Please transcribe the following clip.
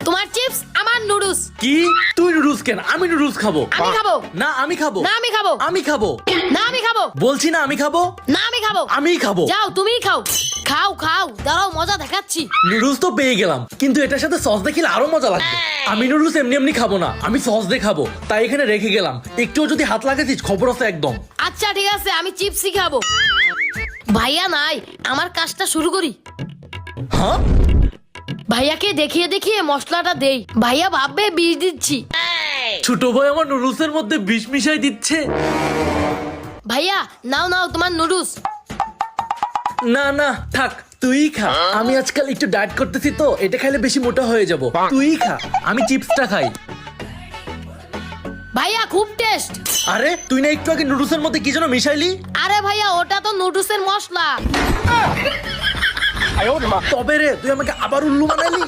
তোমার চিপস আমার নুডলস। কি তুই নুডলস কেন? আমি নুডলস খাবো। আমি খাবো। না আমি খাবো। না আমি খাবো। আমি খাবো। না আমি খাবো। বলছি না আমি খাবো। না আমি খাবো। আমিই খাবো। যাও তুমিই খাও। খাও খাও, দাঁড়াও মজা দেখাচ্ছি। নুডলস তো পেয়ে গেলাম, কিন্তু এটার সাথে সস দিয়ে খেলে আরো মজা লাগবে। আমি নুডলস এমনি এমনি খাবো না, আমি সস দিয়ে খাবো, তাই এখানে রেখে গেলাম। একটুও যদি হাত লাগাতিস খবর আছে একদম। আচ্ছা ঠিক আছে, আমি চিপসই খাবো। ভাইয়া নাই, আমার কাজটা শুরু করি। হ্যাঁ ভাইয়াকে দেখিয়ে দেখিয়ে মশলাটা দেই। ভাইয়া ভাববে বিষ দিচ্ছি। ছোট ভাই আমার নুডলসের মধ্যে বিষ মিশাই দিচ্ছে। ভাইয়া নাও নাও তোমার নুডলস। না না থাক, তুই খা। আমি আজকাল একটু ডায়েট করতেছি তো, এটা খাইলে বেশি মোটা হয়ে যাব। তুই খা, আমি চিপসটা খাই। ভাইয়া খুব টেস্ট। আরে তুই না একটু আগে নুডলসের মধ্যে কি যেন মিশাইলি? আরে ভাইয়া ওটা তো নুডলসের মশলা। তবে রে তুই আমাকে আবার উল্লু বানাইলি।